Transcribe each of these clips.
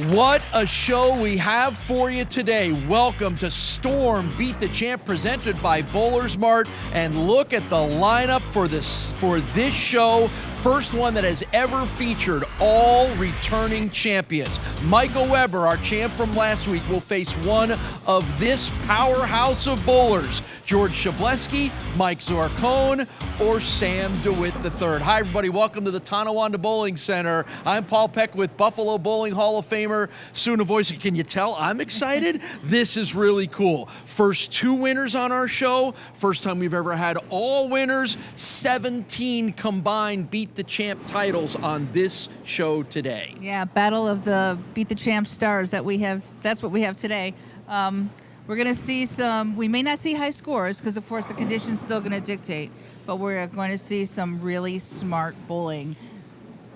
What a show we have for you today. Welcome to Storm Beat the Champ presented by BowlersMart. And look at the lineup for this show. First one that has ever featured all returning champions. Michael Weber, our champ from last week, will face one of this powerhouse of bowlers. George Szczublewski, Mike Zarcone, or Sam Dewitt III. Hi, everybody. Welcome to the Tonawanda Bowling Center. I'm Paul Peck with Buffalo Bowling Hall of Famer Sue Nawojski. Can you tell I'm excited? This is really cool. First two winners on our show. First time we've ever had all winners. 17 combined Beat the Champ titles on this show today. Yeah, battle of the Beat the Champ stars that we have. That's what we have today. We're going to see we may not see high scores because, of course, the condition's still going to dictate, but we're going to see some really smart bowling.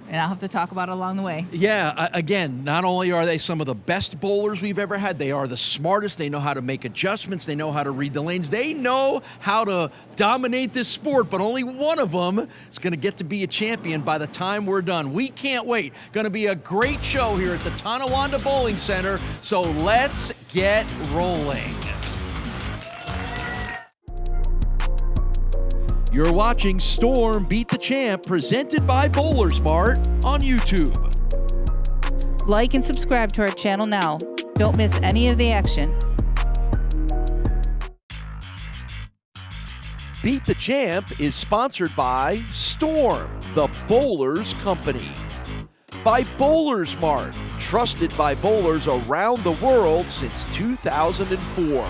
And I'll have to talk about it along the way. Yeah, again, not only are they some of the best bowlers we've ever had, they are the smartest. They know how to make adjustments. They know how to read the lanes. They know how to dominate this sport, but only one of them is going to get to be a champion by the time we're done. We can't wait. Going to be a great show here at the Tonawanda Bowling Center, so let's get rolling. You're watching Storm Beat the Champ presented by BowlersMart on YouTube. Like and subscribe to our channel now. Don't miss any of the action. Beat the Champ is sponsored by Storm, the Bowlers Company. By BowlersMart, trusted by bowlers around the world since 2004.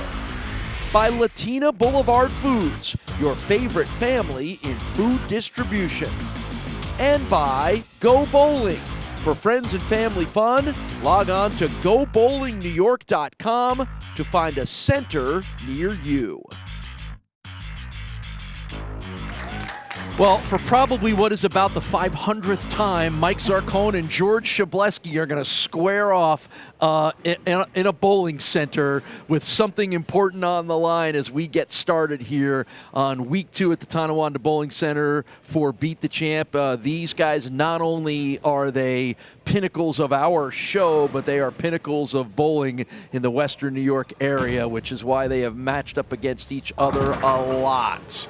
By Latina Boulevard Foods, your favorite family in food distribution. And by Go Bowling. For friends and family fun, log on to GoBowlingNewYork.com to find a center near you. Well, for probably what is about the 500th time, Mike Zarcone and George Szczublewski are going to square off in a bowling center with something important on the line as we get started here on week 2 at the Tonawanda Bowling Center for Beat the Champ. These guys, not only are they pinnacles of our show, but they are pinnacles of bowling in the Western New York area, which is why they have matched up against each other a lot.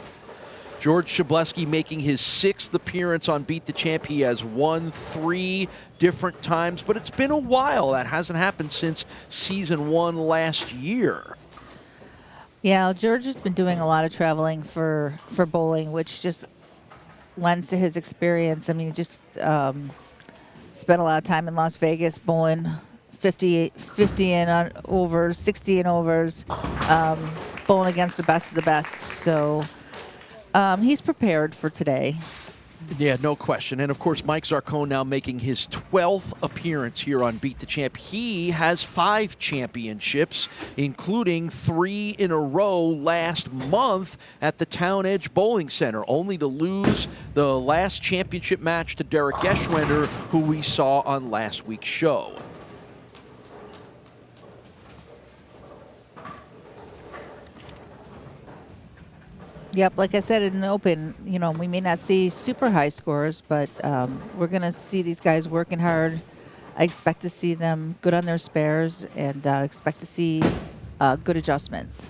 George Szczublewski making his 6th appearance on Beat the Champ. He has won 3 different times, but it's been a while. That hasn't happened since season 1 last year. Yeah, George has been doing a lot of traveling for bowling, which just lends to his experience. I mean, he just spent a lot of time in Las Vegas bowling 50 and overs, 60 and overs, bowling against the best of the best. So he's prepared for today. Yeah, no question. And, of course, Mike Zarcone now making his 12th appearance here on Beat the Champ. He has 5 championships, including 3 in a row last month at the Town Edge Bowling Center, only to lose the last championship match to Derek Geschwender, who we saw on last week's show. Yep, like I said in the open, you know, we may not see super high scores, but we're going to see these guys working hard. I expect to see them good on their spares and expect to see good adjustments.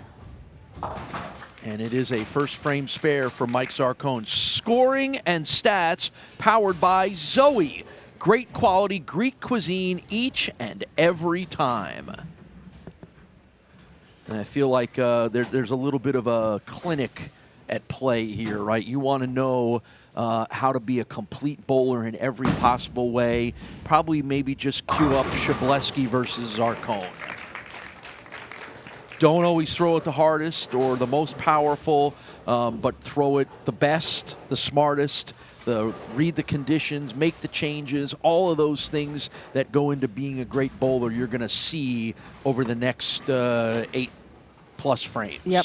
And it is a first frame spare for Mike Zarcone. Scoring and stats powered by Zoe. Great quality Greek cuisine each and every time. And I feel like there's a little bit of a clinic at play here, right? You want to know how to be a complete bowler in every possible way. Probably maybe just cue up Szczublewski versus Zarcone. Don't always throw it the hardest or the most powerful, but throw it the best, the smartest, read the conditions, make the changes, all of those things that go into being a great bowler you're going to see over the next 8+ frames. Yep.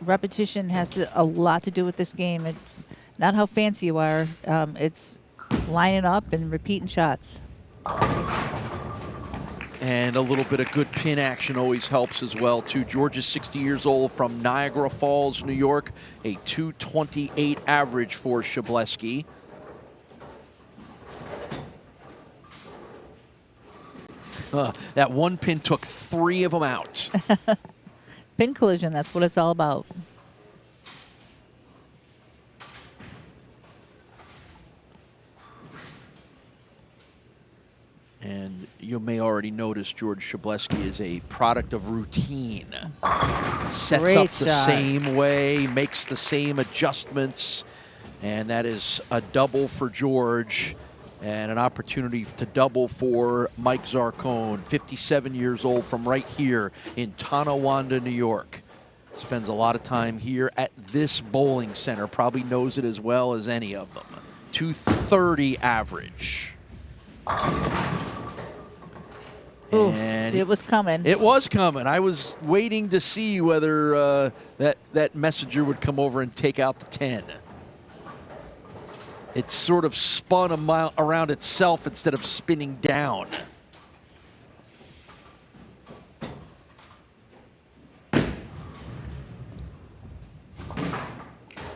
Repetition has a lot to do with this game. It's not how fancy you are. It's lining up and repeating shots. And a little bit of good pin action always helps as well, too. George is 60 years old from Niagara Falls, New York. A 228 average for Szczublewski. That one pin took 3 of them out. Pin collision, that's what it's all about. And you may already notice George Szczublewski is a product of routine. Sets Great up the shot. same way, makes the same adjustments, and that is a double for George and an opportunity to double for Mike Zarcone, 57 years old, from right here in Tonawanda, New York. Spends a lot of time here at this bowling center, probably knows it as well as any of them. 230 average. Oof, And it was coming. It was coming. I was waiting to see whether that messenger would come over and take out the 10. It sort of spun around itself instead of spinning down.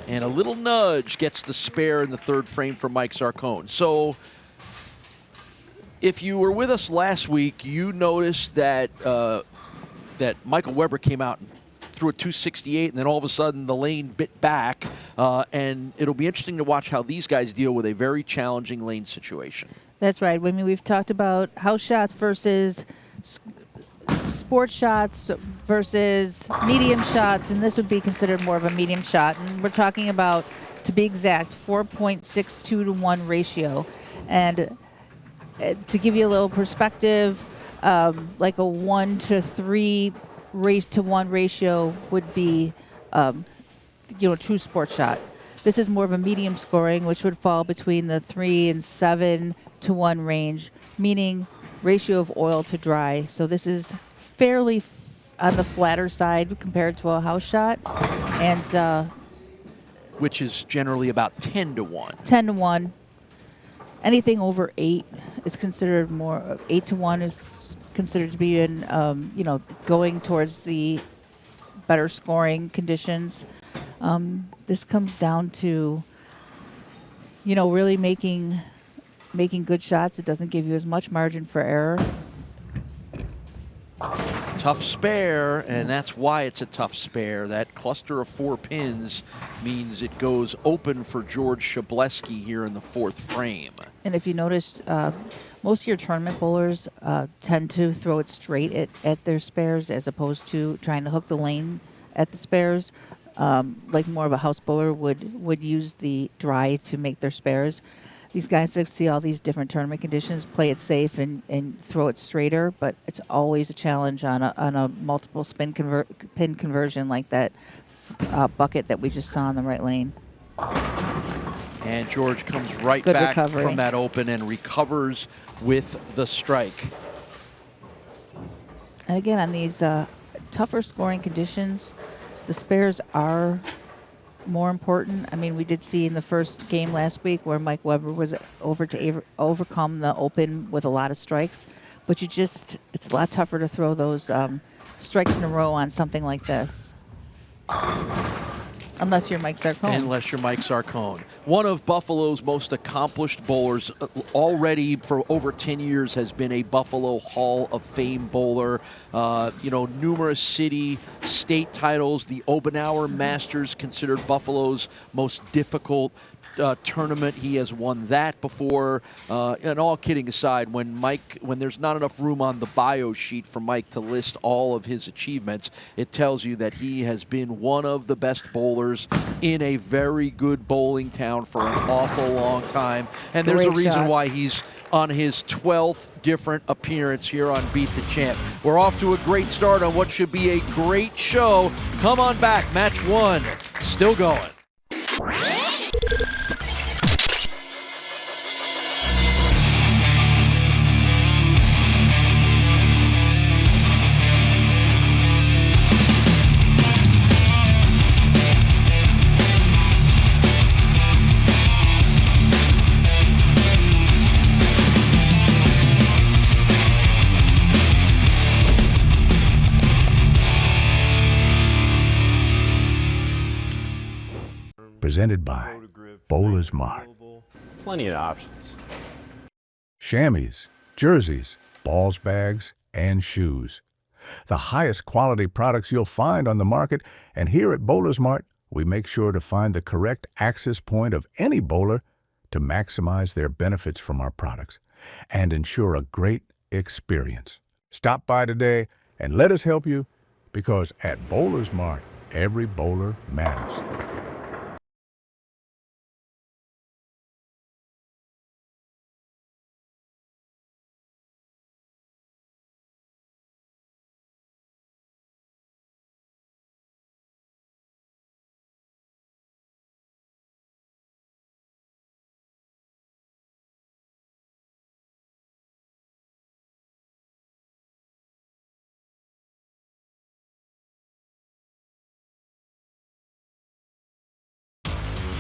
And a little nudge gets the spare in the 3rd frame for Mike Zarcone. So if you were with us last week, you noticed that that Michael Weber came out and threw a 268, and then all of a sudden the lane bit back. And it'll be interesting to watch how these guys deal with a very challenging lane situation. That's right. I mean, we've talked about house shots versus sports shots versus medium shots, and this would be considered more of a medium shot. And we're talking about, to be exact, 4.62 to 1 ratio. And to give you a little perspective, like a 1 to 3 to 1 ratio would be, true sports shot. This is more of a medium scoring, which would fall between the 3 and 7 to 1 range, meaning ratio of oil to dry. So this is fairly on the flatter side compared to a house shot, and which is generally about 10 to 1. 10 to 1. Anything over 8 is considered more. 8 to 1 is considered to be in, going towards the better scoring conditions. This comes down to, really making good shots. It doesn't give you as much margin for error. Tough spare, and that's why it's a tough spare. That cluster of 4 pins means it goes open for George Szczublewski here in the 4th frame. And if you noticed, most of your tournament bowlers tend to throw it straight at their spares as opposed to trying to hook the lane at the spares. Like more of a house bowler would use the dry to make their spares. These guys that see all these different tournament conditions play it safe and throw it straighter, but it's always a challenge on a multiple spin pin conversion like that bucket that we just saw in the right lane. And George comes right Good back recovery from that open and recovers with the strike. And again, on these tougher scoring conditions, the spares are more important. I mean, we did see in the first game last week where Mike Weber was over to overcome the open with a lot of strikes, but it's a lot tougher to throw those strikes in a row on something like this. Unless you're Mike Zarcone. Unless you're Mike Zarcone. One of Buffalo's most accomplished bowlers, already for over 10 years has been a Buffalo Hall of Fame bowler. Numerous city, state titles. The Obenauer Masters, considered Buffalo's most difficult tournament. He has won that before. And all kidding aside, when there's not enough room on the bio sheet for Mike to list all of his achievements, it tells you that he has been one of the best bowlers in a very good bowling town for an awful long time. And there's a reason why he's on his 12th different appearance here on Beat the Champ. We're off to a great start on what should be a great show. Come on back, match 1, still going. Presented by BowlersMart. Plenty of options. Chamois, jerseys, balls, bags, and shoes. The highest quality products you'll find on the market, and here at BowlersMart, we make sure to find the correct access point of any bowler to maximize their benefits from our products and ensure a great experience. Stop by today and let us help you, because at BowlersMart, every bowler matters.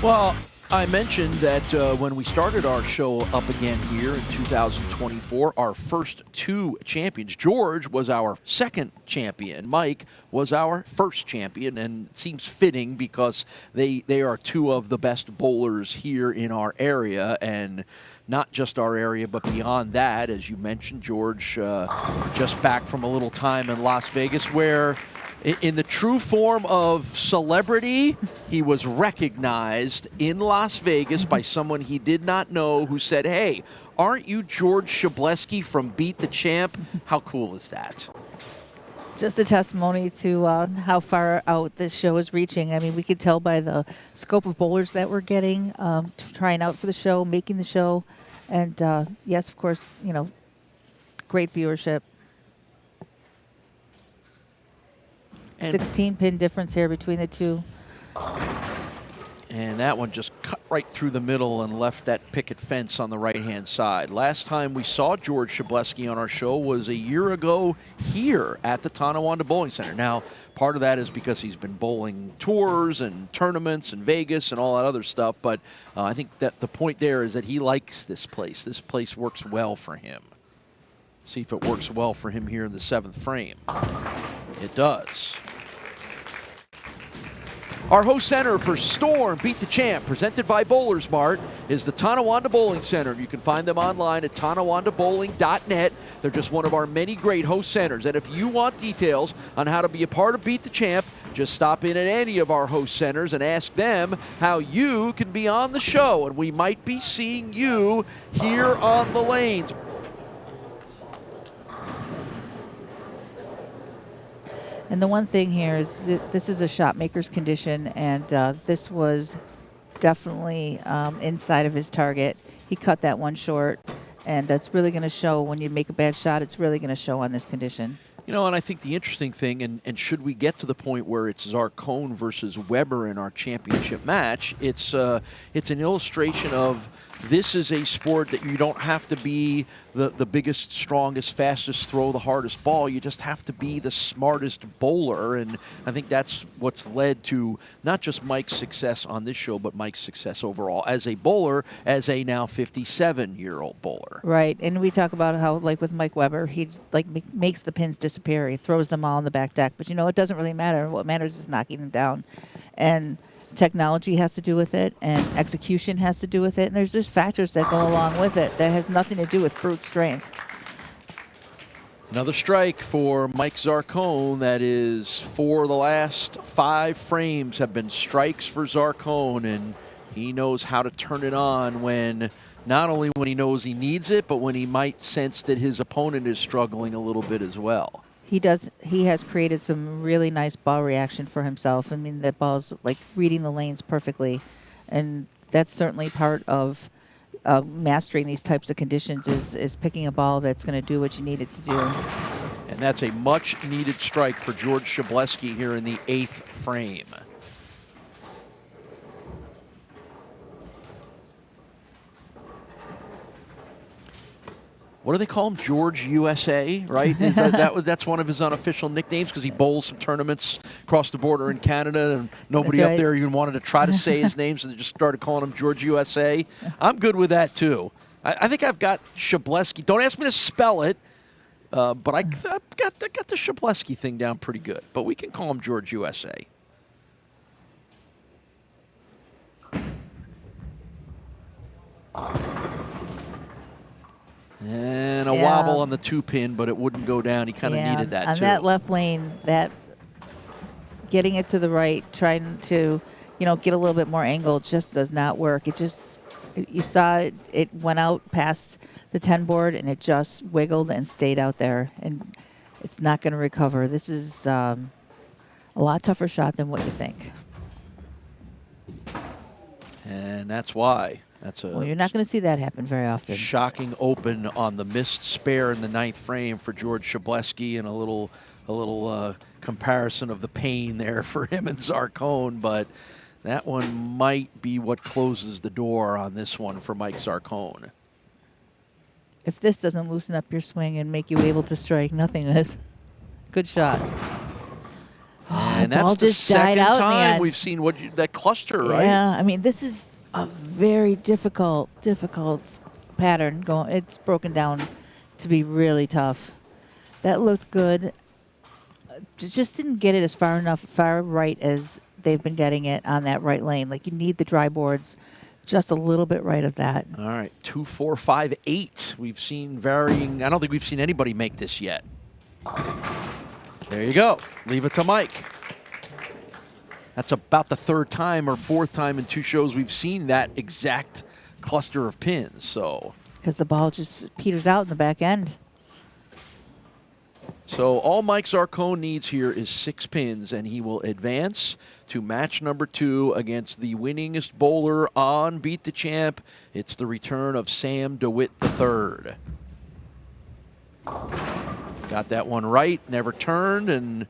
Well, I mentioned that when we started our show up again here in 2024, our first two champions. George was our second champion. Mike was our first champion, and it seems fitting because they are two of the best bowlers here in our area, and not just our area, but beyond that. As you mentioned, George just back from a little time in Las Vegas where, in the true form of celebrity, he was recognized in Las Vegas by someone he did not know who said, "Hey, aren't you George Szczublewski from Beat the Champ?" How cool is that? Just a testimony to how far out this show is reaching. I mean, we could tell by the scope of bowlers that we're getting, trying out for the show, making the show. And yes, of course, great viewership. And 16 pin difference here between the two. And that one just cut right through the middle and left that picket fence on the right-hand side. Last time we saw George Szczublewski on our show was a year ago here at the Tonawanda Bowling Center. Now, part of that is because he's been bowling tours and tournaments in Vegas and all that other stuff, but I think that the point there is that he likes this place. This place works well for him. Let's see if it works well for him here in the 7th frame. It does. Our host center for Storm Beat the Champ, presented by BowlersMart, is the Tonawanda Bowling Center. You can find them online at tonawandabowling.net. They're just one of our many great host centers. And if you want details on how to be a part of Beat the Champ, just stop in at any of our host centers and ask them how you can be on the show. And we might be seeing you here on the lanes. And the one thing here is that this is a shot maker's condition, and this was definitely inside of his target. He cut that one short, and that's really going to show when you make a bad shot. It's really going to show on this condition. And I think the interesting thing, and should we get to the point where it's Zarcone versus Weber in our championship match, it's an illustration of this is a sport that you don't have to be the biggest, strongest, fastest, throw the hardest ball. You just have to be the smartest bowler, and I think that's what's led to not just Mike's success on this show, but Mike's success overall as a bowler, as a now 57-year-old bowler. Right, and we talk about how, like with Mike Weber, he makes the pins disappear. He throws them all on the back deck, but it doesn't really matter. What matters is knocking them down, and technology has to do with it, and execution has to do with it, and there's just factors that go along with it that has nothing to do with brute strength. Another strike for Mike Zarcone. That is, for the last 5 frames have been strikes for Zarcone, and he knows how to turn it on when, not only when he knows he needs it, but when he might sense that his opponent is struggling a little bit as well. He does. He has created some really nice ball reaction for himself. I mean, that ball's like reading the lanes perfectly, and that's certainly part of mastering these types of conditions is picking a ball that's going to do what you need it to do. And that's a much-needed strike for George Szczublewski here in the 8th frame. What do they call him? George USA, right? That's one of his unofficial nicknames because he bowls some tournaments across the border in Canada, and nobody up there even wanted to try to say his name, so they just started calling him George USA. I'm good with that, too. I think I've got Szczublewski. Don't ask me to spell it, but I've got the Szczublewski thing down pretty good. But we can call him George USA. Yeah, And a of wobble on the 2-pin, but it wouldn't go down. He kind of needed that, on too. that left lane, that getting it to the right, trying to, get a little bit more angle just does not work. It just, you saw it went out past the 10 board, and it just wiggled and stayed out there, and it's not going to recover. This is a lot tougher shot than what you think. And that's why. Well, you're not going to see that happen very often. Shocking open on the missed spare in the 9th frame for George Szczublewski, and a little comparison of the pain there for him and Zarcone, but that one might be what closes the door on this one for Mike Zarcone. If this doesn't loosen up your swing and make you able to strike, nothing is. Good shot. And that's the second time we've seen that cluster, right? Yeah, I mean, this is a very difficult pattern. It's broken down to be really tough. That looked good. Just didn't get it as far right as they've been getting it on that right lane. Like, you need the dry boards just a little bit right of that. All right, 2, 4, 5, 8. We've seen varying. I don't think we've seen anybody make this yet. There you go. Leave it to Mike. That's about the 3rd time or 4th time in 2 shows we've seen that exact cluster of pins. So, because the ball just peters out in the back end. So all Mike Zarcone needs here is 6 pins, and he will advance to match number 2 against the winningest bowler on Beat the Champ. It's the return of Sam Dewitt III. Got that one right, never turned, and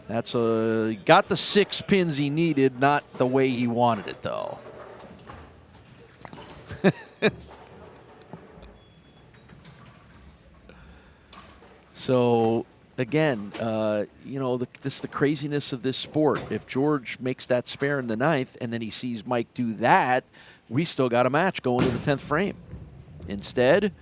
that's got the 6 pins he needed, not the way he wanted it, though. So, again, this is the craziness of this sport. If George makes that spare in the 9th and then he sees Mike do that, we still got a match going to the 10th frame. Instead,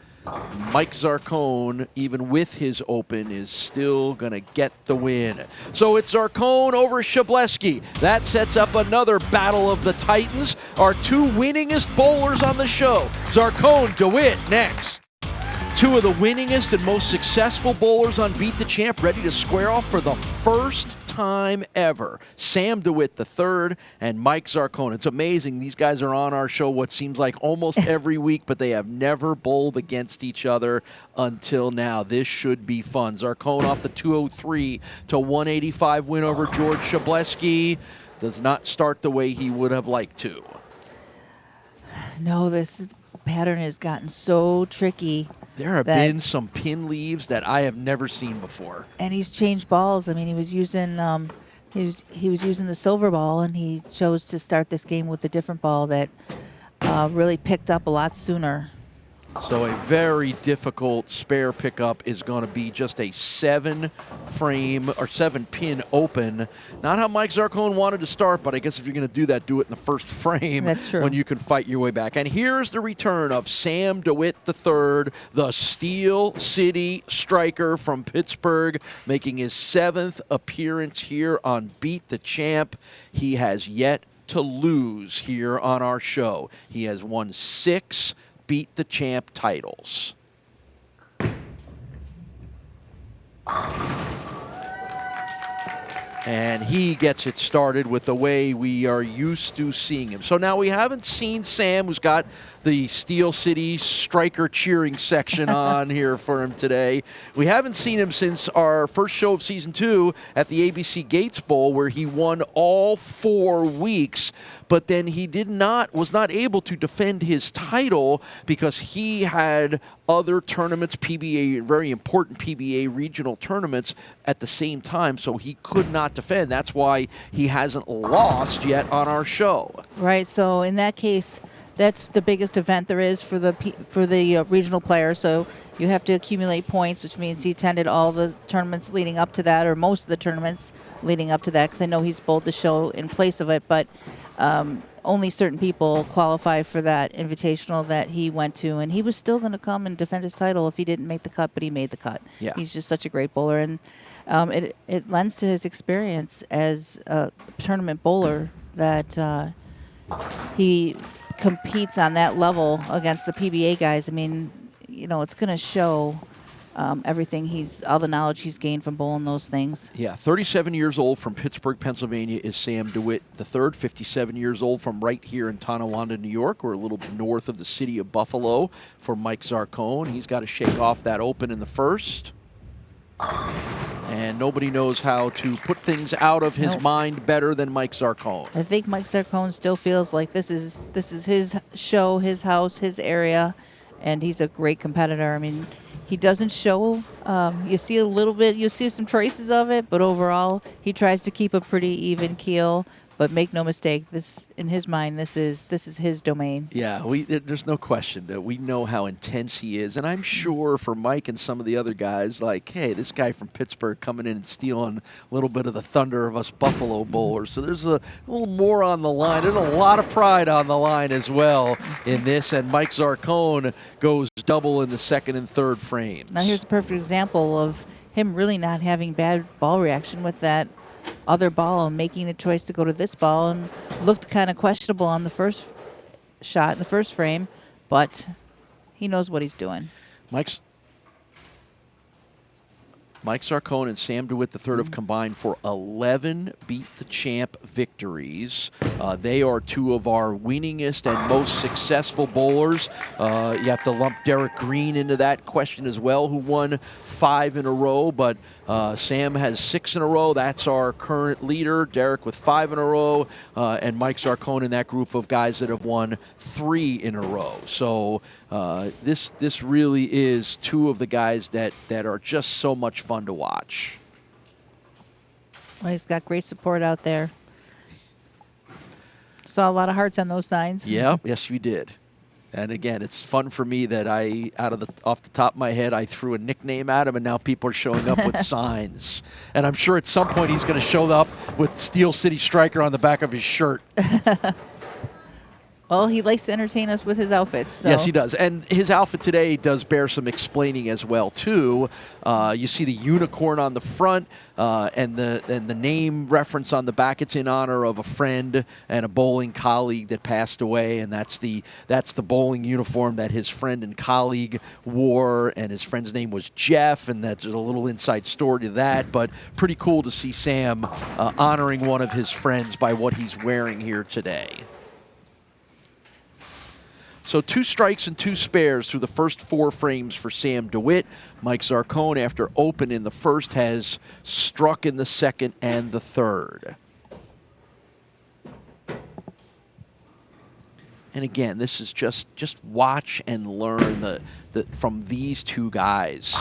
Mike Zarcone, even with his open, is still going to get the win. So it's Zarcone over Szczublewski. That sets up another battle of the Titans, our 2 winningest bowlers on the show. Zarcone, DeWitt next. 2 of the winningest and most successful bowlers on Beat the Champ ready to square off for the first time ever. Sam Dewitt III and Mike Zarcone. It's amazing. These guys are on our show what seems like almost every week, but they have never bowled against each other until now. This should be fun. Zarcone off the 203 to 185 win over George Szczublewski. Does not start the way he would have liked to. No, this pattern has gotten so tricky. There have been some pin leaves that I have never seen before. And he's changed balls. I mean, he was using he was using the silver ball, and he chose to start this game with a different ball that really picked up a lot sooner. So a very difficult spare pickup is going to be just a 7-frame or 7-pin open. Not how Mike Zarcone wanted to start, but I guess if you're going to do that, do it in the first frame. That's true. When you can fight your way back. And here's the return of Sam Dewitt III, the Steel City striker from Pittsburgh, making his 7th appearance here on Beat the Champ. He has yet to lose here on our show. He has won 6 Beat the Champ titles. And he gets it started with the way we are used to seeing him. So now we haven't seen Sam, who's got the Steel City striker cheering section on here for him today. We haven't seen him since our first show of season 2 at the ABC Gates Bowl, where he won all 4 weeks. But then he was not able to defend his title because he had other tournaments, PBA, very important PBA regional tournaments at the same time, so he could not defend. That's why he hasn't lost yet on our show. Right, so in that case, that's the biggest event there is for the regional player, so you have to accumulate points, which means he attended all the tournaments leading up to that, or most of the tournaments leading up to that, because I know he's bowled the show in place of it, but only certain people qualify for that invitational that he went to, and he was still going to come and defend his title if he didn't make the cut, but he made the cut. Yeah. He's just such a great bowler, and it lends to his experience as a tournament bowler that he competes on that level against the PBA guys. I mean, it's going to show everything all the knowledge he's gained from bowling those things. Yeah, 37 years old from Pittsburgh, Pennsylvania is Sam Dewitt III, 57 years old from right here in Tonawanda, New York, or a little north of the city of Buffalo for Mike Zarcone. He's got to shake off that open in the first. And nobody knows how to put things out of his mind better than Mike Zarcone. I think Mike Zarcone still feels like this is his show, his house, his area, and he's a great competitor. I mean, he doesn't show. You see a little bit. You see some traces of it, but overall, he tries to keep a pretty even keel. But make no mistake, this in his mind, this is his domain. Yeah, there's no question that we know how intense he is, and I'm sure for Mike and some of the other guys, like, hey, this guy from Pittsburgh coming in and stealing a little bit of the thunder of us Buffalo bowlers. So there's a little more on the line. There's a lot of pride on the line as well in this, and Mike Zarcone goes double in the second and third frames. Now here's a perfect example of him really not having bad ball reaction with that other ball and making the choice to go to this ball, and looked kind of questionable on the first shot in the first frame, but he knows what he's doing. Mike Zarcone and Sam Dewitt III have combined for 11 Beat the Champ victories. They are two of our winningest and most successful bowlers. You have to lump Derek Green into that question as well, who won 5 in a row, but Sam has 6 in a row. That's our current leader. Derek with 5 in a row, and Mike Zarcone in that group of guys that have won 3 in a row. So this really is two of the guys that are just so much fun to watch. Well, he's got great support out there. Saw a lot of hearts on those signs. Yeah, yes, we did. And again, it's fun for me that off the top of my head, I threw a nickname at him, and now people are showing up with signs. And I'm sure at some point he's going to show up with Steel City Striker on the back of his shirt. Well, he likes to entertain us with his outfits. So. Yes, he does. And his outfit today does bear some explaining as well, too. You see the unicorn on the front and the name reference on the back. It's in honor of a friend and a bowling colleague that passed away, and that's the bowling uniform that his friend and colleague wore, and his friend's name was Jeff, and there's a little inside story to that. But pretty cool to see Sam honoring one of his friends by what he's wearing here today. So 2 strikes and 2 spares through the first 4 frames for Sam Dewitt. Mike Zarcone, after open in the first, has struck in the second and the third. And again, this is just watch and learn from these two guys.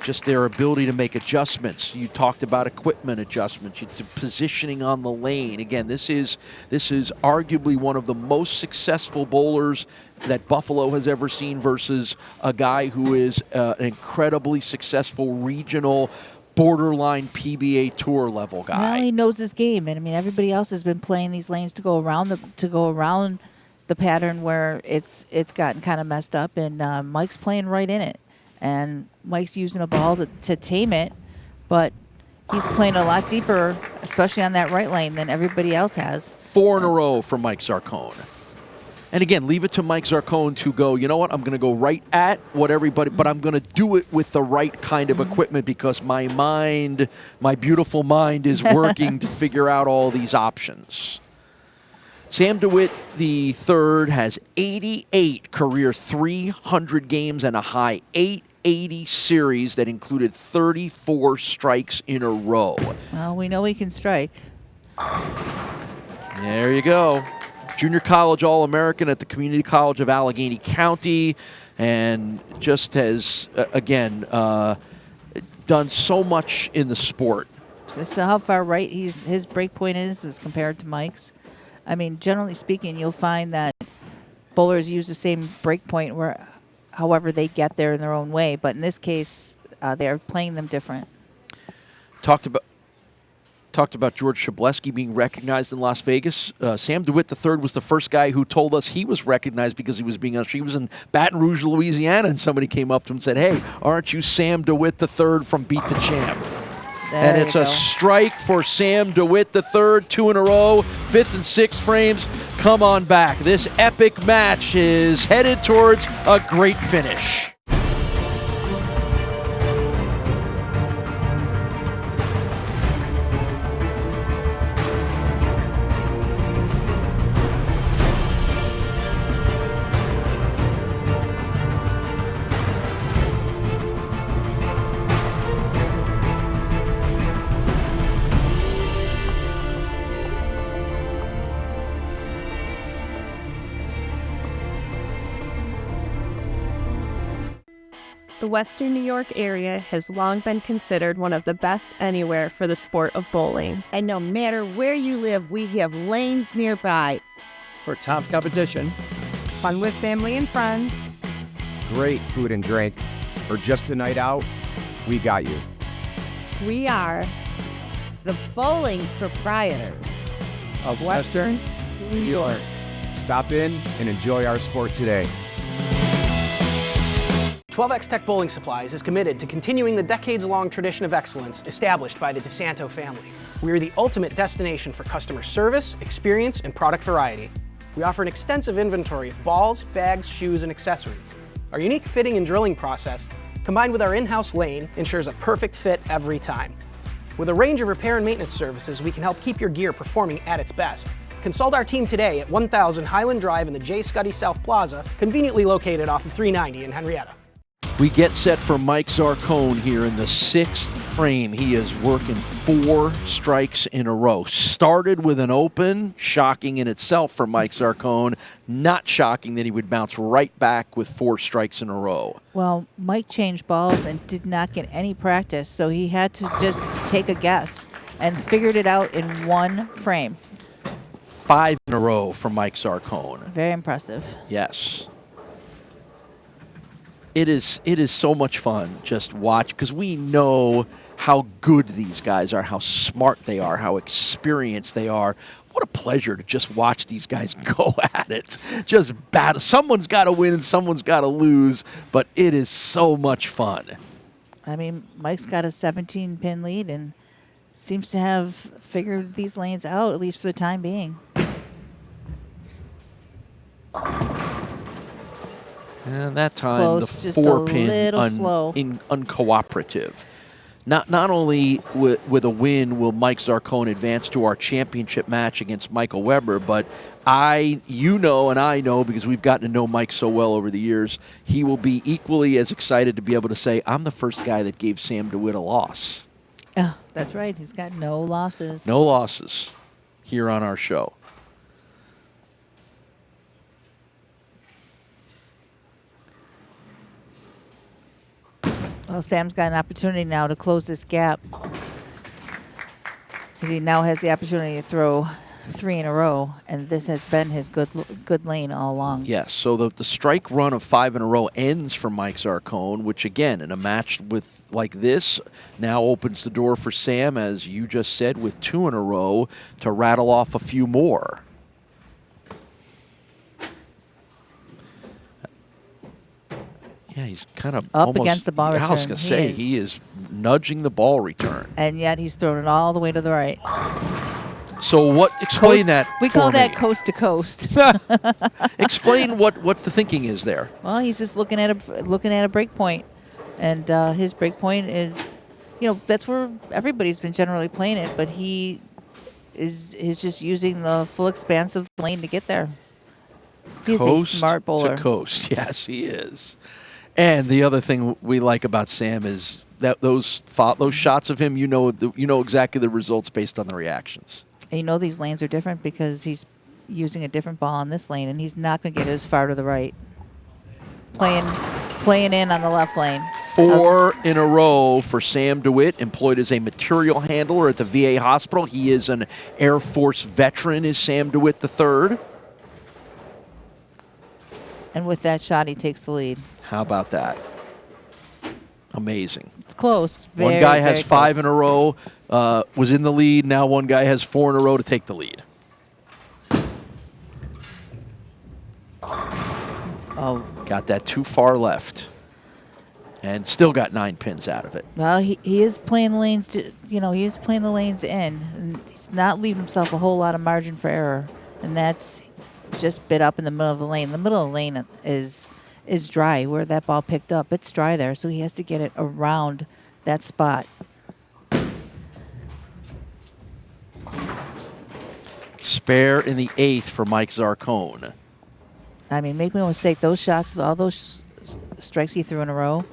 Just their ability to make adjustments. You talked about equipment adjustments, positioning on the lane. Again, this is arguably one of the most successful bowlers that Buffalo has ever seen versus a guy who is an incredibly successful regional borderline PBA tour level guy. Well, he knows his game, and I mean everybody else has been playing these lanes to go around the pattern where it's gotten kind of messed up, and Mike's playing right in it. And Mike's using a ball to tame it, but he's playing a lot deeper, especially on that right lane, than everybody else has. 4 in a row for Mike Zarcone. And again, leave it to Mike Zarcone to go, you know what, I'm going to go right at what everybody, but I'm going to do it with the right kind of equipment because my beautiful mind is working to figure out all these options. Sam Dewitt III has 88 career 300 games and a high 880 series that included 34 strikes in a row. Well, we know he can strike. There you go. Junior college All-American at the Community College of Allegheny County, and just has, again, done so much in the sport. So how far right his break point is as compared to Mike's? I mean, generally speaking, you'll find that bowlers use the same break point however they get there in their own way. But in this case, they're playing them different. Talked about George Szczublewski being recognized in Las Vegas. Sam Dewitt III was the first guy who told us he was recognized because he was he was in Baton Rouge, Louisiana, and somebody came up to him and said, "Hey, aren't you Sam Dewitt III from Beat the Champ?" And it's a strike for Sam Dewitt III, 2 in a row, 5th and 6th frames. Come on back. This epic match is headed towards a great finish. The Western New York area has long been considered one of the best anywhere for the sport of bowling. And no matter where you live, we have lanes nearby. For top competition, Fun with family and friends, great food and drink, or just a night out, we got you. we are The bowling proprietors. of Western New York. Stop in and enjoy our sport today. 12X Tech Bowling Supplies is committed to continuing the decades-long tradition of excellence established by the DeSanto family. We are the ultimate destination for customer service, experience, and product variety. We offer an extensive inventory of balls, bags, shoes, and accessories. Our unique fitting and drilling process, combined with our in-house lane, ensures a perfect fit every time. With a range of repair and maintenance services, we can help keep your gear performing at its best. Consult our team today at 1000 Highland Drive in the J. Scuddy South Plaza, conveniently located off of 390 in Henrietta. We get set for Mike Zarcone here in the 6th frame. He is working 4 strikes in a row. Started with an open, shocking in itself for Mike Zarcone. Not shocking that he would bounce right back with 4 strikes in a row. Well, Mike changed balls and did not get any practice, so he had to just take a guess and figured it out in 1 frame. 5 in a row for Mike Zarcone. Very impressive. Yes. It is so much fun just watch, because we know how good these guys are, how smart they are, how experienced they are. What a pleasure to just watch these guys go at it. Just battle. Someone's got to win and someone's got to lose, but it is so much fun. I mean, Mike's got a 17-pin lead and seems to have figured these lanes out, at least for the time being. And that time, Close, the just a 4-pin little slow. uncooperative. Not only with a win will Mike Zarcone advance to our championship match against Michael Weber, but you know and I know, because we've gotten to know Mike so well over the years, he will be equally as excited to be able to say, I'm the first guy that gave Sam DeWitt a loss. Oh, that's right. He's got no losses. No losses here on our show. Well, Sam's got an opportunity now to close this gap, because he now has the opportunity to throw 3 in a row, and this has been his good lane all along. Yes, so the strike run of 5 in a row ends for Mike Zarcone, which again, in a match like this, now opens the door for Sam, as you just said, with 2 in a row to rattle off a few more. Yeah, he's kind of Up almost against the ball return. I was going to say, he is nudging the ball return. And yet he's thrown it all the way to the right. So explain that We for call that me. coast to coast. Explain what the thinking is there. Well, he's just looking at a break point, and his break point is, that's where everybody's been generally playing it, but he is just using the full expansive lane to get there. He's a smart bowler. To coast, yes, he is. And the other thing we like about Sam is that those shots of him, you know exactly the results based on the reactions. And these lanes are different because he's using a different ball on this lane, and he's not going to get as far to the right. Playing in on the left lane. 4 in a row for Sam DeWitt, employed as a material handler at the VA hospital. He is an Air Force veteran, is Sam DeWitt III. And with that shot, he takes the lead. How about that? Amazing. It's close. One guy has very 5 close. in a row, was in the lead. Now one guy has 4 in a row to take the lead. Oh, Got that too far left. And still got 9 pins out of it. well, he is playing the lanes. He is playing the lanes in, and he's not leaving himself a whole lot of margin for error. And that's just bit up in the middle of the lane. The middle of the lane is dry where that ball picked up. It's dry there, so he has to get it around that spot. Spare in the 8th for Mike Zarcone. I mean, make no mistake, those shots, all those strikes he threw in a row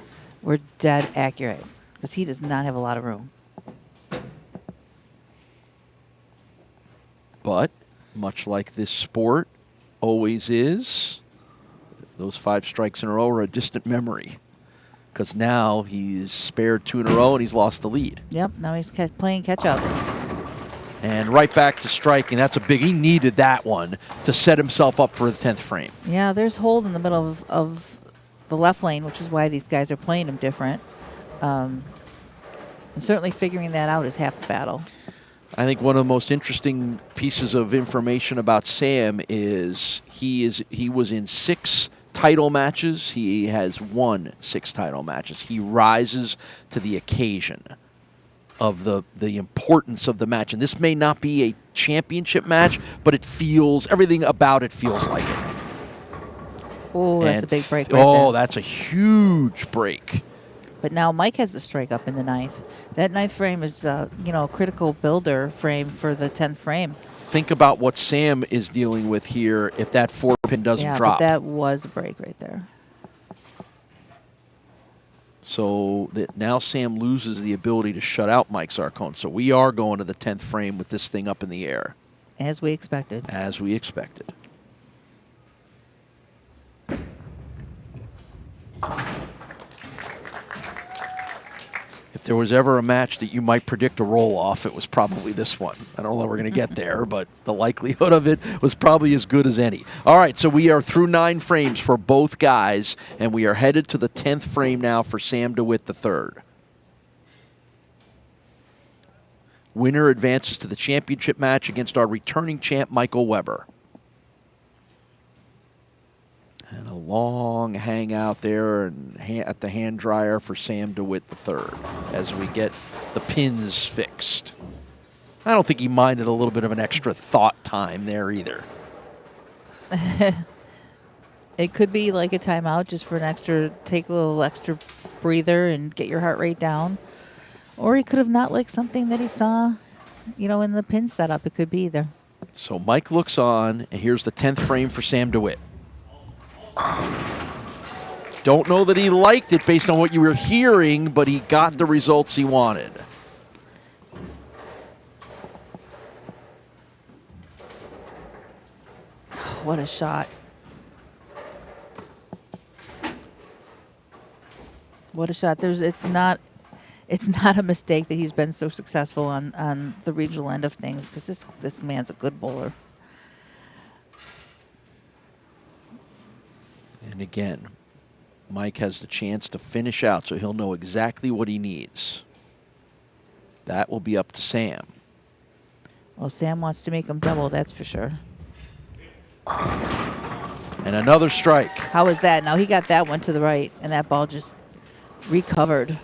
were dead accurate, because he does not have a lot of room. But, much like this sport always is, those 5 strikes in a row are a distant memory because now he's spared 2 in a row and he's lost the lead. Yep, now he's playing catch-up. And right back to striking. That's a big, he needed that one to set himself up for the 10th frame. Yeah, there's hold in the middle of the left lane, which is why these guys are playing him different. And certainly figuring that out is half the battle. I think one of the most interesting pieces of information about Sam is he was in 6 title matches. He has won 6 title matches. He rises to the occasion of the importance of the match. And this may not be a championship match, but it feels, everything about it feels like it. Oh, that's a big break right Oh, there. that's a huge break. But now Mike has the strike up in the 9th. That 9th frame is, a critical builder frame for the 10th frame. Think about what Sam is dealing with here if that 4-pin doesn't drop. But that was a break right there. So that now Sam loses the ability to shut out Mike Zarcone. So we are going to the 10th frame with this thing up in the air. As we expected. As we expected. If there was ever a match that you might predict a roll-off, it was probably this one. I don't know if we're going to get there, but the likelihood of it was probably as good as any. All right, so we are through 9 frames for both guys, and we are headed to the 10th frame now for Sam Dewitt III. Winner advances to the championship match against our returning champ, Michael Weber. And a long hangout there and at the hand dryer for Sam Dewitt III as we get the pins fixed. I don't think he minded a little bit of an extra thought time there either. It could be like a timeout just for take a little extra breather and get your heart rate down. Or he could have not liked something that he saw, in the pin setup. It could be either. So Mike looks on, and here's the 10th frame for Sam Dewitt. Don't know that he liked it based on what you were hearing, but he got the results he wanted. What a shot. What a shot. It's not a mistake that he's been so successful on the regional end of things, because this man's a good bowler. And again, Mike has the chance to finish out, so he'll know exactly what he needs. That will be up to Sam. Well, Sam wants to make him double, that's for sure. And another strike. How was that? Now he got that one to the right, and that ball just recovered.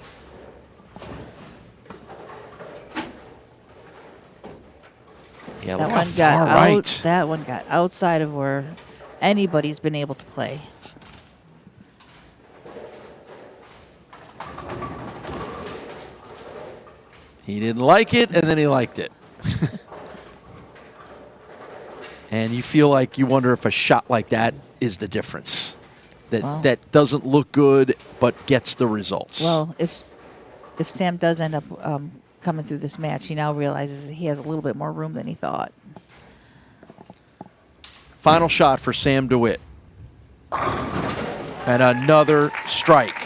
Yeah, That look one how got far out. right. That one got outside of where anybody's been able to play. He didn't like it, and then he liked it. And you feel like you wonder if a shot like that is the difference. That doesn't look good, but gets the results. Well, if Sam does end up coming through this match, he now realizes he has a little bit more room than he thought. Final shot for Sam Dewitt. And another strike.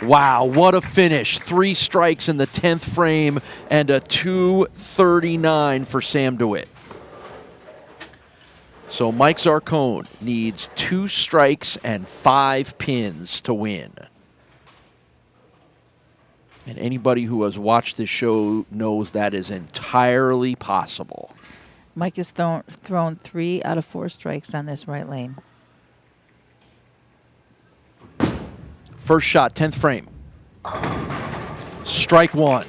Wow, what a finish. 3 strikes in the 10th frame and a 239 for Sam Dewitt. So Mike Zarcone needs 2 strikes and 5 pins to win. And anybody who has watched this show knows that is entirely possible. Mike has thrown 3 out of 4 strikes on this right lane. First shot, 10th frame. Strike 1.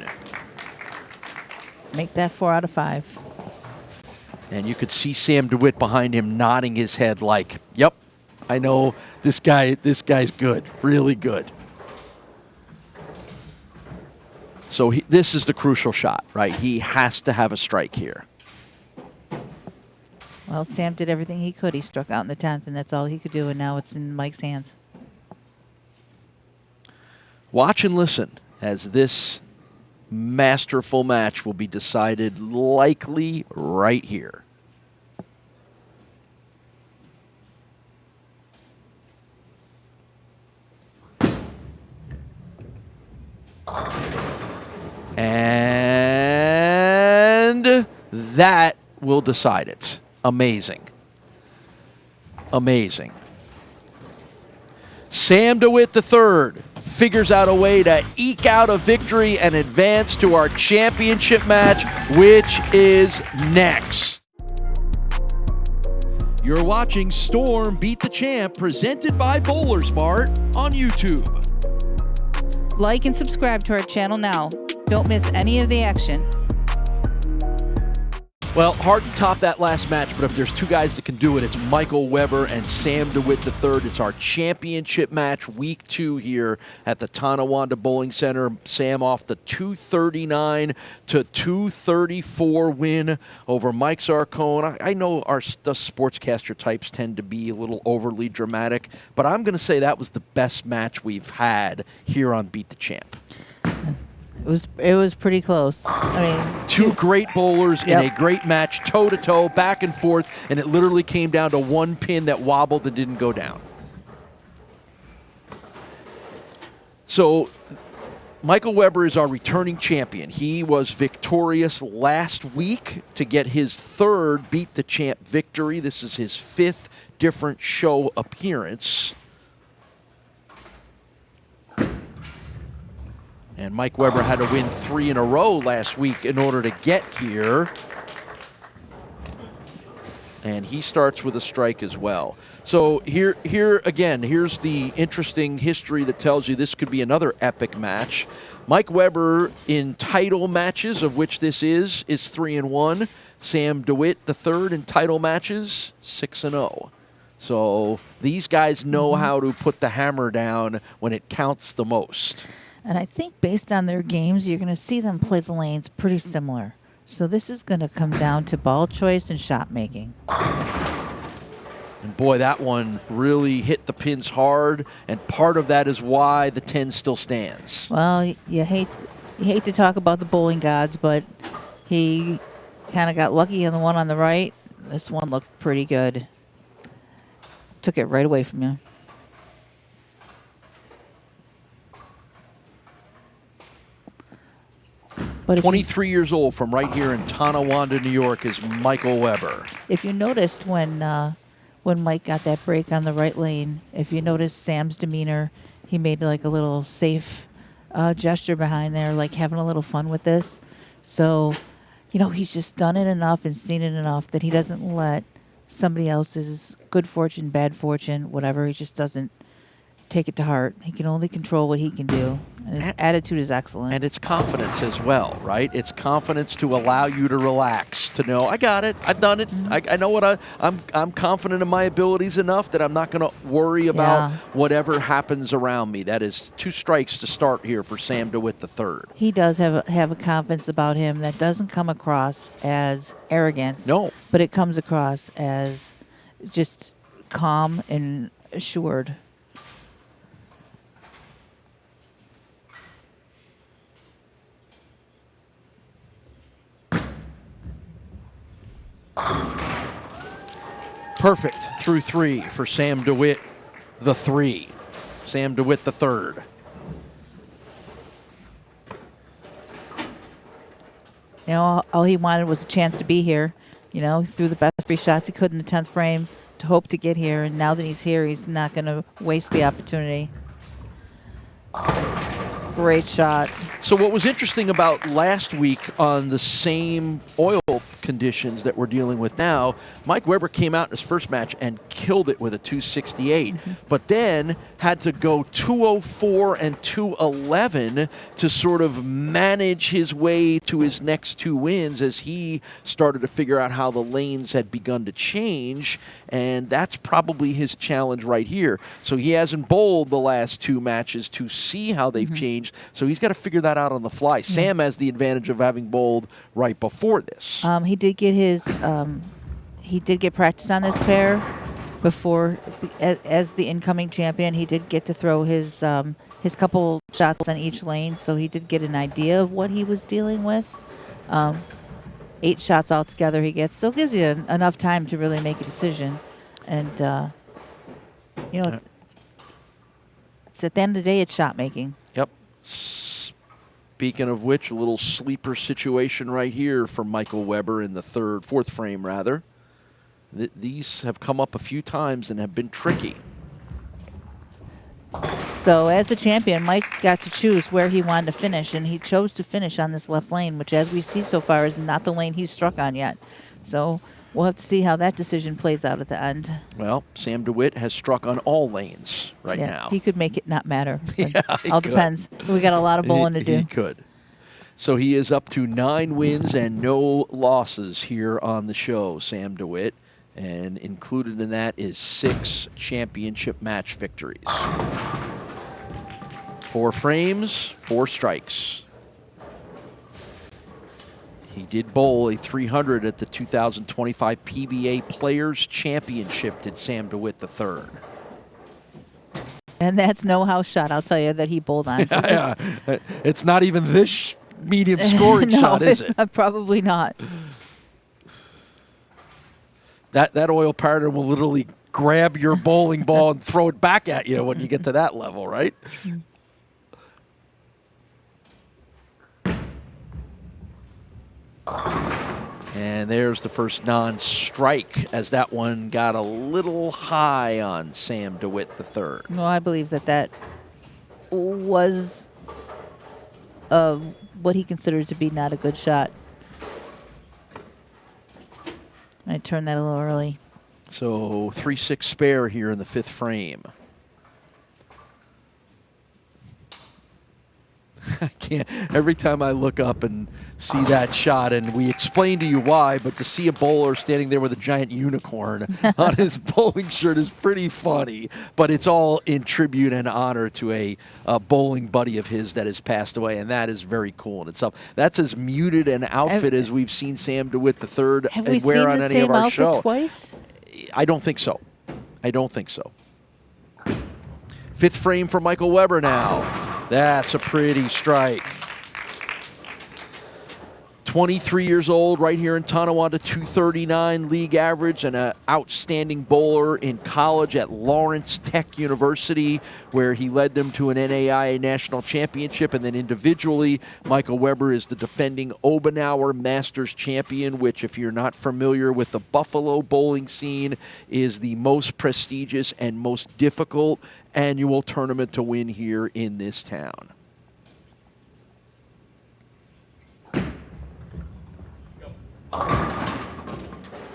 Make that 4 out of 5. And you could see Sam Dewitt behind him nodding his head like, yep, I know this guy's good, really good. So this is the crucial shot, right? He has to have a strike here. Well, Sam did everything he could. He struck out in the 10th, and that's all he could do, and now it's in Mike's hands. Watch and listen as this masterful match will be decided likely right here. that will decide it. Amazing. Amazing. Sam Dewitt III figures out a way to eke out a victory and advance to our championship match, which is next. You're watching Storm Beat the Champ, presented by BowlersMart on YouTube. Like and subscribe to our channel now. Don't miss any of the action. Well, hard to top that last match, but if there's two guys that can do it, it's Michael Weber and Sam Dewitt III. It's our championship match, week 2 here at the Tonawanda Bowling Center. Sam off the 239 to 234 win over Mike Zarcone. I know the sportscaster types tend to be a little overly dramatic, but I'm going to say that was the best match we've had here on Beat the Champ. It was pretty close. I mean, two great bowlers in a great match, toe-to-toe, back and forth, and it literally came down to one pin that wobbled and didn't go down. So Michael Weber is our returning champion. He was victorious last week to get his 3rd Beat the Champ victory. This is his 5th different show appearance. And Mike Weber had to win 3 in a row last week in order to get here. And he starts with a strike as well. So here again, here's the interesting history that tells you this could be another epic match. Mike Weber in title matches, of which this is 3-1. Sam Dewitt III in title matches, 6-0. So these guys know how to put the hammer down when it counts the most. and I think based on their games, you're going to see them play the lanes pretty similar. So this is going to come down to ball choice and shot making. And boy, that one really hit the pins hard, and part of that is why the 10 still stands. Well, you hate to talk about the bowling gods, but he kind of got lucky on the one on the right. This one looked pretty good. Took it right away from you. But 23 years old, from right here in Tonawanda, New York, is Michael Weber. If you noticed when Mike got that break on the right lane, if you noticed Sam's demeanor, he made like a little safe gesture behind there, like having a little fun with this. So, you know, he's just done it enough and seen it enough that he doesn't let somebody else's good fortune, bad fortune, whatever, he just doesn't take it to heart. He can only control what he can do. And his attitude is excellent. And it's confidence as well, right? It's confidence to allow you to relax, to know, I got it, I've done it, I know what I'm confident in my abilities enough that I'm not going to worry about whatever happens around me. That is 2 strikes to start here for Sam Dewitt III. He does have a confidence about him that doesn't come across as arrogance. No. But it comes across as just calm and assured. Perfect through 3 for Sam Dewitt the 3. Sam Dewitt the 3rd. You know, all he wanted was a chance to be here. You know, he threw the best 3 shots he could in the 10th frame to hope to get here. And now that he's here, he's not going to waste the opportunity. Great shot. So what was interesting about last week on the same oil conditions that we're dealing with now, Mike Weber came out in his first match and killed it with a 268, but then had to go 204 and 211 to sort of manage his way to his next 2 wins as he started to figure out how the lanes had begun to change, and that's probably his challenge right here. So he hasn't bowled the last 2 matches to see how they've changed, so he's got to figure that out on the fly. Sam has the advantage of having bowled right before this. He did get his he did get practice on this pair before as the incoming champion. He did get to throw his couple shots on each lane, so he did get an idea of what he was dealing with. 8 shots altogether he gets, so it gives you enough time to really make a decision. And you know, it's at the end of the day, it's shot making. Yep. Speaking of which, a little sleeper situation right here for Michael Weber in the fourth frame rather. These have come up a few times and have been tricky. So as the champion, Mike got to choose where he wanted to finish, and he chose to finish on this left lane, which as we see so far is not the lane he's struck on yet. So we'll have to see how that decision plays out at the end. Well, Sam Dewitt has struck on all lanes right now. He could make it not matter. Yeah, all depends. We got a lot of bowling to do. He could. So he is up to 9 wins and no losses here on the show, Sam Dewitt. And included in that is 6 championship match victories. 4 frames, 4 strikes. He did bowl a 300 at the 2025 PBA Players Championship, did Sam Dewitt III. And that's no house shot, I'll tell you, that he bowled on. So Yeah. It's not even this medium scoring shot, is it? Probably not. That oil pattern will literally grab your bowling ball and throw it back at you when you get to that level, right? And there's the first non-strike as that one got a little high on Sam Dewitt III. No, I believe that was what he considered to be not a good shot. I turned that a little early. So 3-6 spare here in the 5th frame. I can't. Every time I look up and see that shot, and we explain to you why, but to see a bowler standing there with a giant unicorn on his bowling shirt is pretty funny. But it's all in tribute and honor to a bowling buddy of his that has passed away, and that is very cool in itself. That's as muted an outfit as we've seen Sam Dewitt III wear on any of our show. Twice? I don't think so. I don't think so. 5th frame for Michael Weber now. That's a pretty strike. 23 years old, right here in Tonawanda, 239 league average, and an outstanding bowler in college at Lawrence Tech University, where he led them to an NAIA national championship. And then individually, Michael Weber is the defending Obenauer Masters champion, which, if you're not familiar with the Buffalo bowling scene, is the most prestigious and most difficult annual tournament to win here in this town.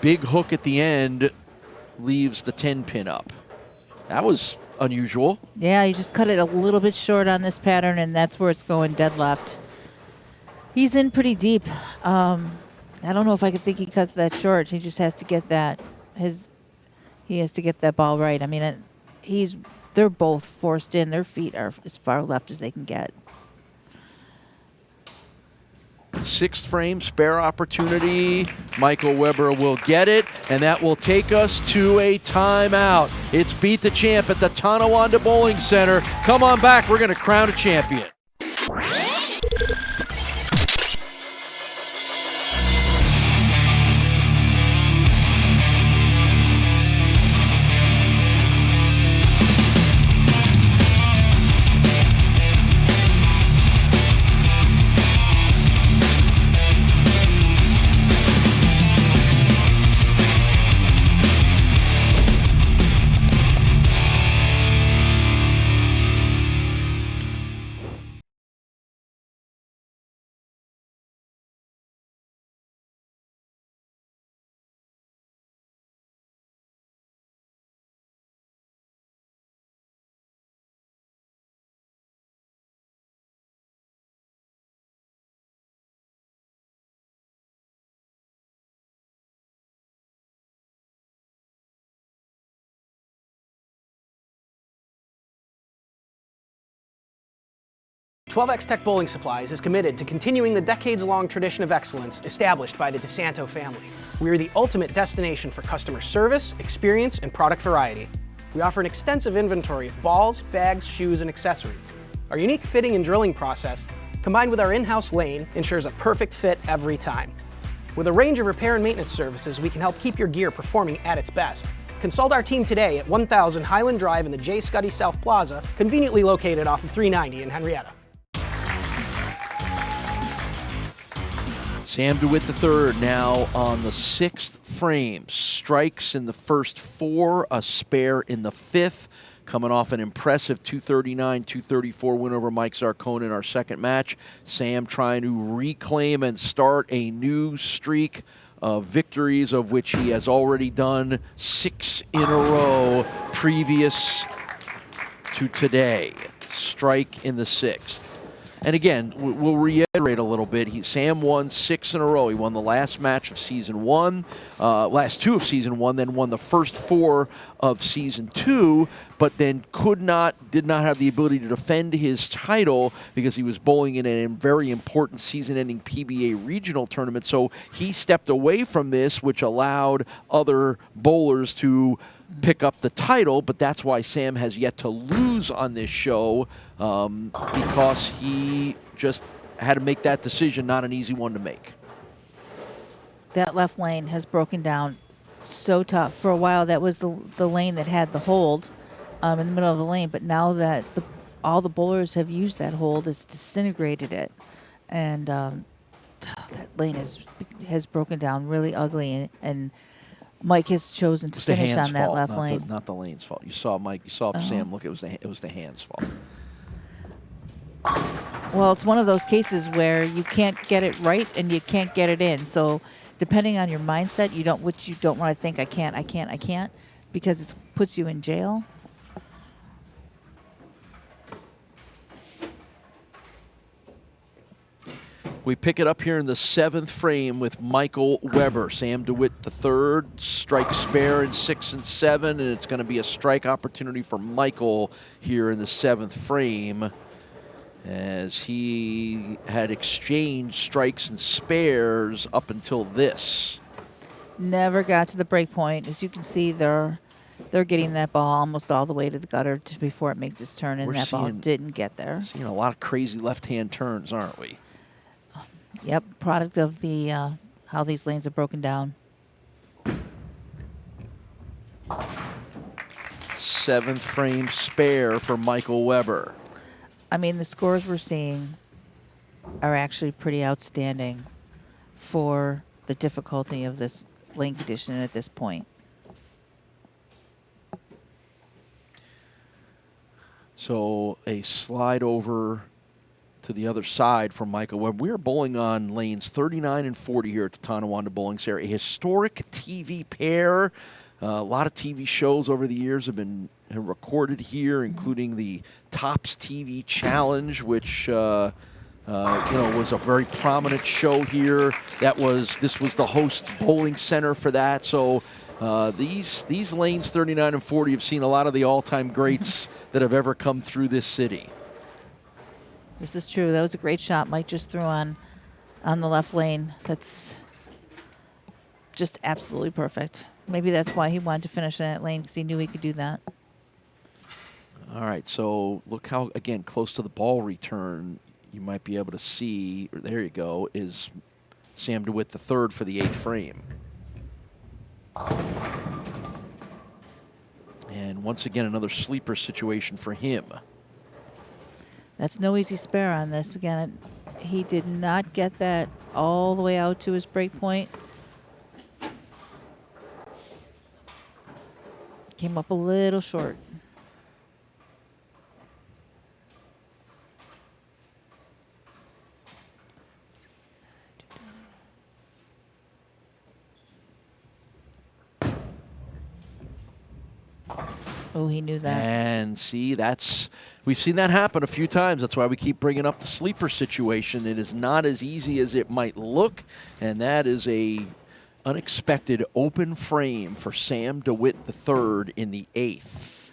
Big hook at the end leaves the 10-pin up. That was unusual. Yeah, you just cut it a little bit short on this pattern, and that's where it's going dead left. He's in pretty deep. I don't know if I could think he cuts that short. He just has to get that. He has to get that ball right. I mean, they're both forced in. Their feet are as far left as they can get. 6th frame, spare opportunity. Michael Weber will get it, and that will take us to a timeout. It's Beat the Champ at the Tonawanda Bowling Center. Come on back. We're going to crown a champion. XII Tech Bowling Supplies is committed to continuing the decades-long tradition of excellence established by the DeSanto family. We are the ultimate destination for customer service, experience, and product variety. We offer an extensive inventory of balls, bags, shoes, and accessories. Our unique fitting and drilling process, combined with our in-house lane, ensures a perfect fit every time. With a range of repair and maintenance services, we can help keep your gear performing at its best. Consult our team today at 1000 Highland Drive in the J. Scuddy South Plaza, conveniently located off of 390 in Henrietta. Sam Dewitt III now on the 6th frame. Strikes in the first 4, a spare in the 5th. Coming off an impressive 239, 234 win over Mike Zarcone in our second match. Sam trying to reclaim and start a new streak of victories, of which he has already done 6 in a row previous to today. Strike in the 6th. And again, we'll reiterate a little bit. Sam won 6 in a row. He won the last match of Season 1, last 2 of Season 1, then won the first 4 of Season 2, but then did not have the ability to defend his title because he was bowling in a very important season-ending PBA regional tournament. So he stepped away from this, which allowed other bowlers to pick up the title, but that's why Sam has yet to lose on this show, because he just had to make that decision, not an easy one to make. That left lane has broken down so tough. For a while, that was the lane that had the hold in the middle of the lane, but now that all the bowlers have used that hold, it's disintegrated it. And that lane has broken down really ugly, and Mike has chosen to finish on that left lane. Not the lane's fault. You saw Mike. You saw Sam. Look, it was the hand's fault. Well, it's one of those cases where you can't get it right and you can't get it in. So, depending on your mindset, you don't want to think I can't, because it puts you in jail. We pick it up here in the 7th frame with Michael Weber. Sam Dewitt III, strike spare in 6 and 7, and it's going to be a strike opportunity for Michael here in the 7th frame, as he had exchanged strikes and spares up until this. Never got to the break point. As you can see, they're getting that ball almost all the way to the gutter before it makes its turn, and that ball didn't get there. Seeing a lot of crazy left-hand turns, aren't we? Yep, product of the how these lanes are broken down. 7th frame spare for Michael Weber. I mean, the scores we're seeing are actually pretty outstanding for the difficulty of this lane condition at this point. So a slide over to the other side from Michael Webb. We are bowling on lanes 39 and 40 here at the Tonawanda Bowling Center. A historic TV pair. A lot of TV shows over the years have been recorded here, including the Tops TV Challenge, which was a very prominent show here. This was the host bowling center for that. So these lanes 39 and 40 have seen a lot of the all-time greats that have ever come through this city. This is true. That was a great shot Mike just threw on the left lane. That's just absolutely perfect. Maybe that's why he wanted to finish in that lane, because he knew he could do that. All right, so look how, again, close to the ball return you might be able to see, or there you go, is Sam Dewitt III for the 8th frame. And once again, another sleeper situation for him. That's no easy spare on this. Again, he did not get that all the way out to his break point. Came up a little short. Oh, he knew that. And see, we've seen that happen a few times. That's why we keep bringing up the sleeper situation. It is not as easy as it might look, and that is a unexpected open frame for Sam Dewitt III in the 8th.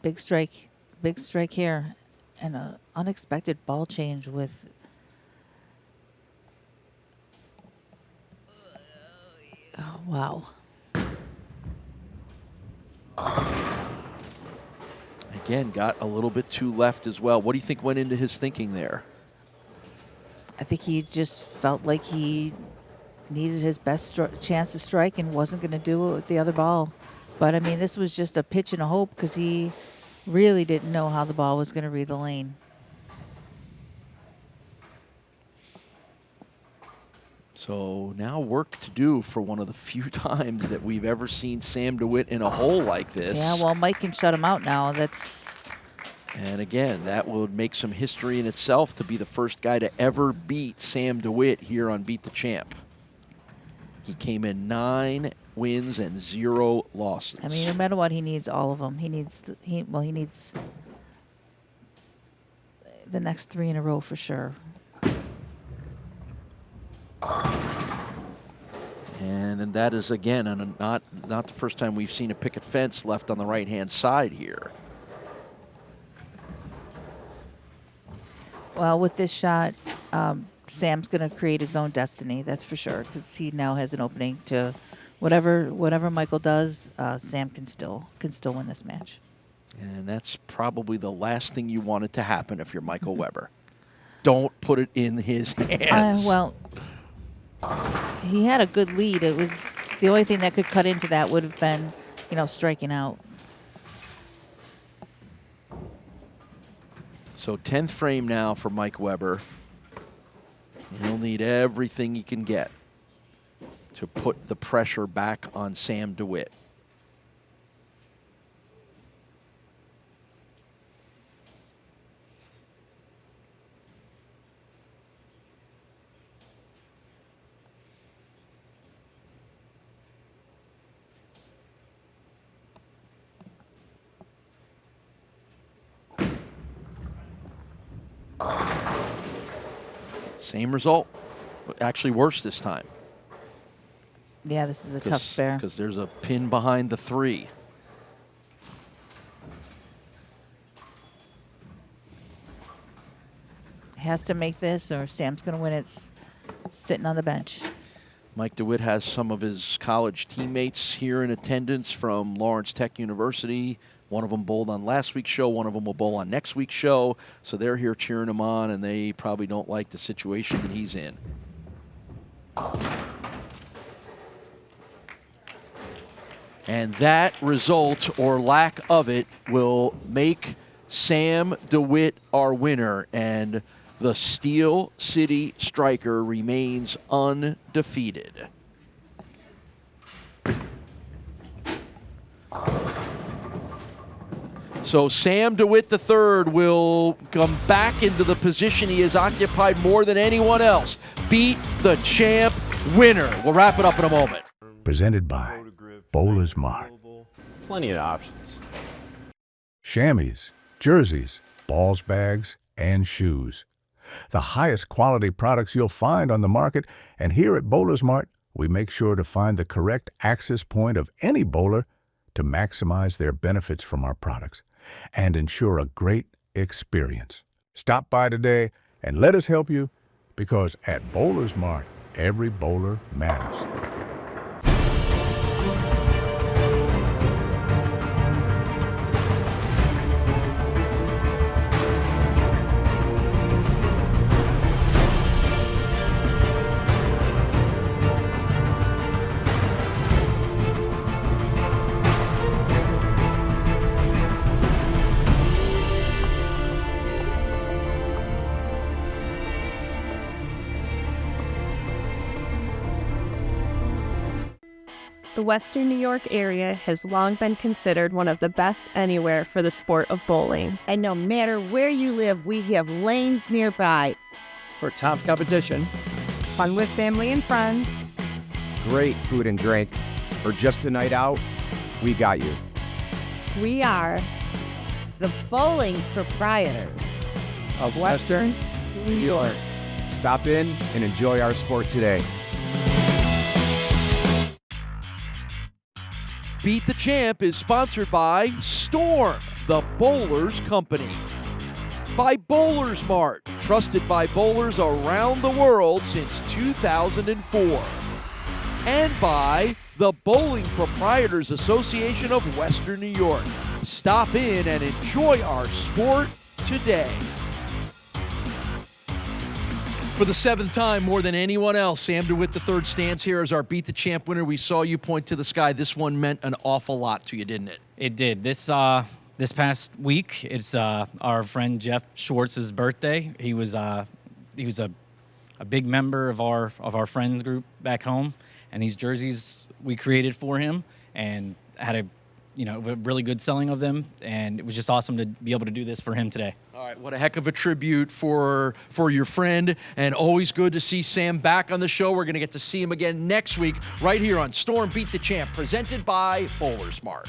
Big strike here, and an unexpected ball change with. Oh, wow. Again, got a little bit too left as well. What do you think went into his thinking there? I think he just felt like he needed his best chance to strike and wasn't going to do it with the other ball. But, I mean, this was just a pitch and a hope, because he really didn't know how the ball was going to read the lane. So now work to do for one of the few times that we've ever seen Sam Dewitt in a hole like this. Yeah, well, Mike can shut him out now. And again, that would make some history in itself to be the first guy to ever beat Sam Dewitt here on Beat the Champ. He came in 9 wins and 0 losses. I mean, no matter what, he needs all of them. He needs he needs the next 3 in a row for sure. And that is, again, not the first time we've seen a picket fence left on the right-hand side here. Well, with this shot, Sam's going to create his own destiny, that's for sure, because he now has an opening to whatever Michael does, Sam can still win this match. And that's probably the last thing you want it to happen if you're Michael Weber. Don't put it in his hands. Well, he had a good lead. It was the only thing that could cut into that would have been, striking out. So 10th frame now for Mike Weber. He'll need everything he can get to put the pressure back on Sam Dewitt. Same result, actually worse this time. Yeah, this is a tough spare. Because there's a pin behind the 3. Has to make this, or Sam's going to win it sitting on the bench. Mike Dewitt has some of his college teammates here in attendance from Lawrence Tech University. One of them bowled on last week's show. One of them will bowl on next week's show. So they're here cheering him on, and they probably don't like the situation that he's in. And that result, or lack of it, will make Sam Dewitt our winner. And the Steel City Striker remains undefeated. So Sam Dewitt III will come back into the position he has occupied more than anyone else. Beat the champ winner. We'll wrap it up in a moment. Presented by BowlersMart. Plenty of options. Chamois, jerseys, balls bags, and shoes. The highest quality products you'll find on the market, and here at BowlersMart, we make sure to find the correct access point of any bowler to maximize their benefits from our products and ensure a great experience. Stop by today and let us help you, because at BowlersMart, every bowler matters. The Western New York area has long been considered one of the best anywhere for the sport of bowling. And no matter where you live, we have lanes nearby. For top competition, Fun with family and friends. Great food and drink, or just a night out, we got you. We are The Bowling Proprietors. of Western New York. Stop in and enjoy our sport today. Beat the Champ is sponsored by Storm, the Bowlers Company. By BowlersMart, trusted by bowlers around the world since 2004. And by the Bowling Proprietors Association of Western New York. Stop in and enjoy our sport today. For the 7th time, more than anyone else, Sam Dewitt III stands here as our Beat the Champ winner. We saw you point to the sky. This one meant an awful lot to you, didn't it? It did. This past week, it's our friend Jeff Schwartz's birthday. He was a a big member of our friends group back home, and these jerseys we created for him, and had a really good selling of them, and it was just awesome to be able to do this for him today. All right, what a heck of a tribute for your friend, and always good to see Sam back on the show. We're going to get to see him again next week right here on Storm Beat the Champ, presented by BowlersMart.